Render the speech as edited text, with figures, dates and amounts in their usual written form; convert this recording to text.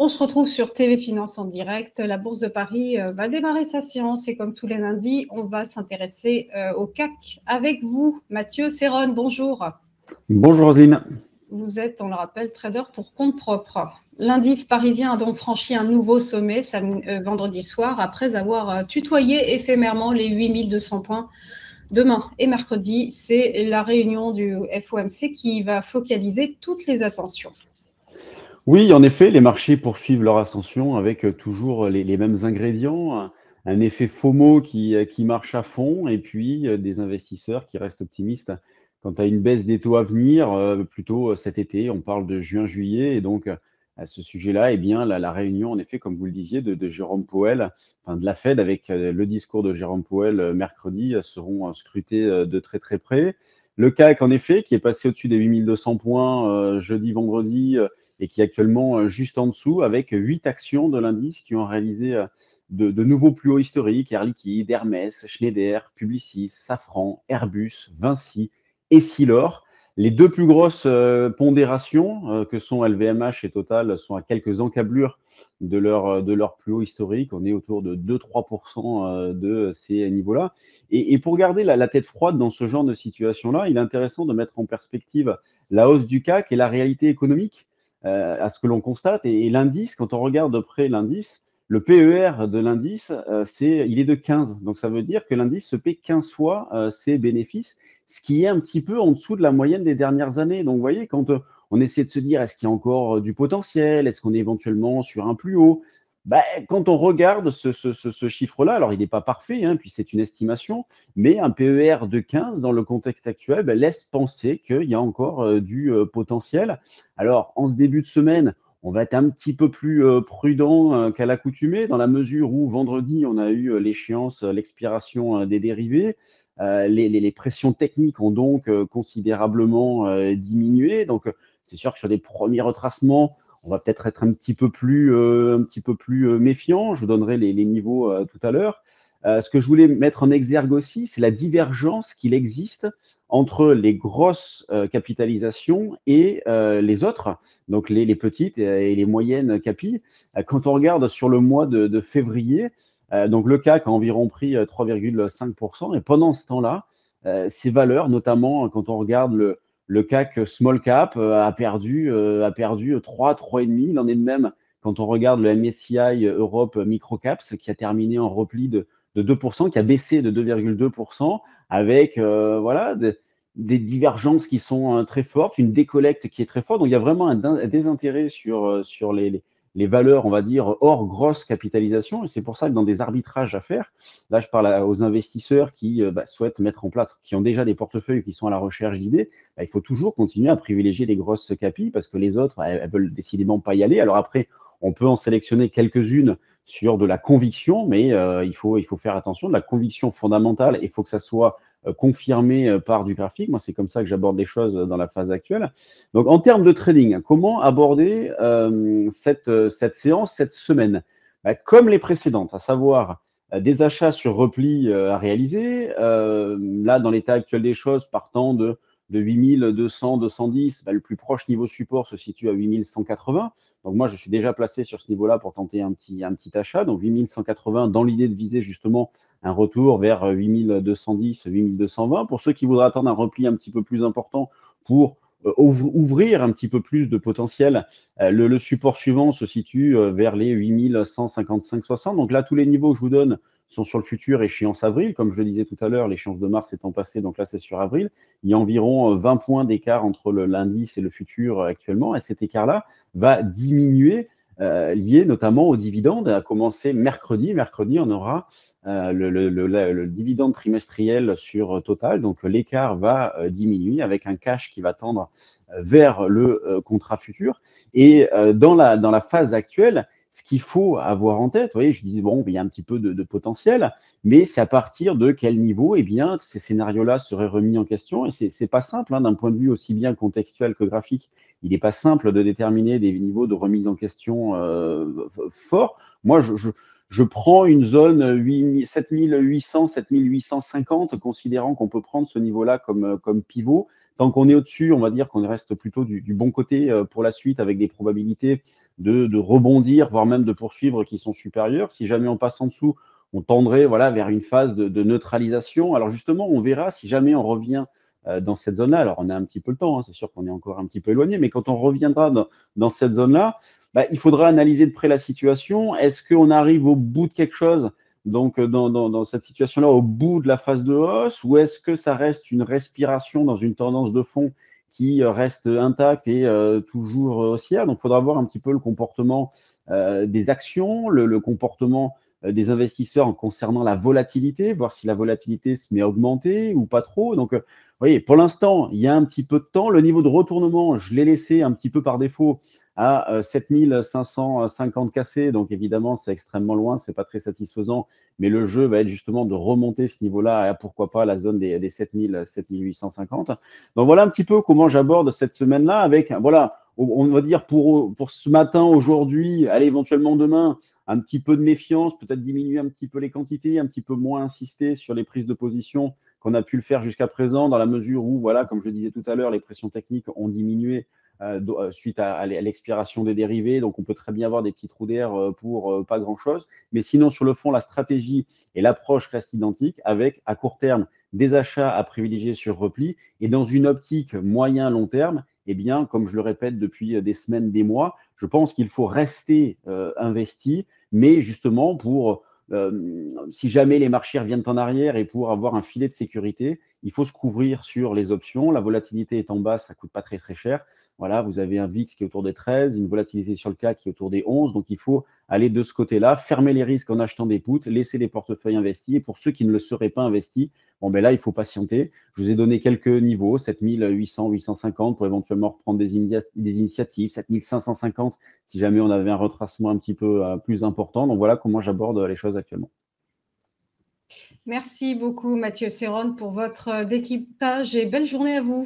On se retrouve sur TV Finance en direct. La Bourse de Paris va démarrer sa séance et comme tous les lundis, on va s'intéresser au CAC avec vous. Mathieu Serron, bonjour. Bonjour Roselyne. Vous êtes, on le rappelle, trader pour compte propre. L'indice parisien a donc franchi un nouveau sommet vendredi soir après avoir tutoyé éphémèrement les 8200 points. Demain et mercredi, c'est la réunion du FOMC qui va focaliser toutes les attentions. Oui, en effet, les marchés poursuivent leur ascension avec toujours les mêmes ingrédients, un effet FOMO qui marche à fond et puis des investisseurs qui restent optimistes quant à une baisse des taux à venir, plutôt cet été. On parle de juin-juillet et donc à ce sujet-là, eh bien, la réunion, en effet, comme vous le disiez, de Jérôme Powell, enfin de la Fed avec le discours de Jérôme Powell mercredi seront scrutés de très très près. Le CAC, en effet, qui est passé au-dessus des 8200 points jeudi, vendredi, et qui est actuellement juste en dessous, avec 8 actions de l'indice qui ont réalisé de nouveaux plus hauts historiques: Air Liquide, Hermès, Schneider, Publicis, Safran, Airbus, Vinci et Silor. Les deux plus grosses pondérations, que sont LVMH et Total, sont à quelques encablures de leur plus haut historique. On est autour de 2-3% de ces niveaux-là. Et pour garder la tête froide dans ce genre de situation-là, il est intéressant de mettre en perspective la hausse du CAC et la réalité économique à ce que l'on constate. Et l'indice, quand on regarde de près l'indice, le PER de l'indice, il est de 15. Donc ça veut dire que l'indice se paie 15 fois ses bénéfices, ce qui est un petit peu en dessous de la moyenne des dernières années. Donc vous voyez, quand on essaie de se dire, est-ce qu'il y a encore du potentiel? Est-ce qu'on est éventuellement sur un plus haut? Quand on regarde ce chiffre-là, alors il n'est pas parfait, hein, puis c'est une estimation, mais un PER de 15 dans le contexte actuel laisse penser qu'il y a encore du potentiel. Alors, en ce début de semaine, on va être un petit peu plus prudent qu'à l'accoutumée, dans la mesure où vendredi, on a eu l'échéance, l'expiration des dérivés. Les pressions techniques ont donc considérablement diminué. Donc, c'est sûr que sur les premiers retracements, on va peut-être être un petit peu plus méfiant. Je vous donnerai les niveaux tout à l'heure. Ce que je voulais mettre en exergue aussi, c'est la divergence qu'il existe entre les grosses capitalisations et les autres, donc les petites et les moyennes capis. Quand on regarde sur le mois de février, donc le CAC a environ pris 3,5%, et pendant ce temps-là, ces valeurs, notamment quand on regarde le CAC Small Cap, a perdu 3, 3,5. Il en est de même quand on regarde le MSCI Europe Microcaps, qui a terminé en repli de 2%, qui a baissé de 2,2%, avec voilà, des divergences qui sont très fortes, une décollecte qui est très forte. Donc, il y a vraiment un désintérêt sur les valeurs, on va dire, hors grosse capitalisation. Et c'est pour ça que dans des arbitrages à faire, là, je parle aux investisseurs qui souhaitent mettre en place, qui ont déjà des portefeuilles, qui sont à la recherche d'idées, il faut toujours continuer à privilégier les grosses capis parce que les autres, elles veulent décidément pas y aller. Alors après, on peut en sélectionner quelques-unes sur de la conviction, mais il faut faire attention. De la conviction fondamentale, il faut que ça soit confirmé par du graphique. Moi, c'est comme ça que j'aborde les choses dans la phase actuelle. Donc, en termes de trading, comment aborder cette séance, cette semaine? Comme les précédentes, à savoir des achats sur repli à réaliser. Là, dans l'état actuel des choses, partant de 8200, 210, le plus proche niveau support se situe à 8180. Donc moi, je suis déjà placé sur ce niveau-là pour tenter un petit achat. Donc 8180 dans l'idée de viser justement un retour vers 8210, 8220. Pour ceux qui voudraient attendre un repli un petit peu plus important pour ouvrir un petit peu plus de potentiel, le support suivant se situe vers les 8155-60. Donc là, tous les niveaux que je vous donne sont sur le futur, échéance avril. Comme je le disais tout à l'heure, l'échéance de mars étant passée, donc là, c'est sur avril. Il y a environ 20 points d'écart entre l'indice et le futur actuellement. Et cet écart-là va diminuer, lié notamment aux dividendes, à commencer mercredi. Mercredi, on aura le dividende trimestriel sur Total. Donc, l'écart va diminuer avec un cash qui va tendre vers le contrat futur. Et dans la phase actuelle, ce qu'il faut avoir en tête, vous voyez, je disais, bon, il y a un petit peu de potentiel, mais c'est à partir de quel niveau, eh bien, ces scénarios-là seraient remis en question. Et c'est pas simple, hein, d'un point de vue aussi bien contextuel que graphique. Il n'est pas simple de déterminer des niveaux de remise en question forts. Moi, je prends une zone 7800, 7850, considérant qu'on peut prendre ce niveau-là comme pivot. Tant qu'on est au-dessus, on va dire qu'on reste plutôt du bon côté pour la suite, avec des probabilités de rebondir, voire même de poursuivre, qui sont supérieurs. Si jamais on passe en dessous, on tendrait voilà, vers une phase de neutralisation. Alors justement, on verra si jamais on revient dans cette zone-là. Alors on a un petit peu le temps, hein, c'est sûr qu'on est encore un petit peu éloigné, mais quand on reviendra dans cette zone-là, bah, il faudra analyser de près la situation. Est-ce qu'on arrive au bout de quelque chose, donc dans cette situation-là, au bout de la phase de hausse, ou est-ce que ça reste une respiration dans une tendance de fond qui reste intacte et toujours haussière? Donc il faudra voir un petit peu le comportement des actions, le comportement des investisseurs en concernant la volatilité, voir si la volatilité se met à augmenter ou pas trop. Donc, vous voyez, pour l'instant, il y a un petit peu de temps. Le niveau de retournement, je l'ai laissé un petit peu par défaut à 7550 cassés. Donc, évidemment, c'est extrêmement loin, c'est pas très satisfaisant. Mais le jeu va être justement de remonter ce niveau-là à pourquoi pas la zone des 7000, 7850. Donc, voilà un petit peu comment j'aborde cette semaine-là avec, voilà, on va dire pour ce matin, aujourd'hui, allez, éventuellement demain, un petit peu de méfiance, peut-être diminuer un petit peu les quantités, un petit peu moins insister sur les prises de position qu'on a pu le faire jusqu'à présent, dans la mesure où, voilà, comme je le disais tout à l'heure, les pressions techniques ont diminué suite à l'expiration des dérivés. Donc, on peut très bien avoir des petits trous d'air pour pas grand-chose. Mais sinon, sur le fond, la stratégie et l'approche restent identiques, avec, à court terme, des achats à privilégier sur repli. Et dans une optique moyen-long terme, eh bien, comme je le répète depuis des semaines, des mois, je pense qu'il faut rester investi, mais justement pour, si jamais les marchés reviennent en arrière et pour avoir un filet de sécurité, il faut se couvrir sur les options. La volatilité est en bas, ça ne coûte pas très très cher. Voilà, vous avez un VIX qui est autour des 13, une volatilité sur le CAC qui est autour des 11. Donc, il faut aller de ce côté-là, fermer les risques en achetant des puts, laisser les portefeuilles investis. Et pour ceux qui ne le seraient pas investis, bon, ben là, il faut patienter. Je vous ai donné quelques niveaux, 7800, 850 pour éventuellement reprendre des initiatives, 7550 si jamais on avait un retracement un petit peu plus important. Donc, voilà comment j'aborde les choses actuellement. Merci beaucoup, Mathieu Serron, pour votre décryptage et belle journée à vous.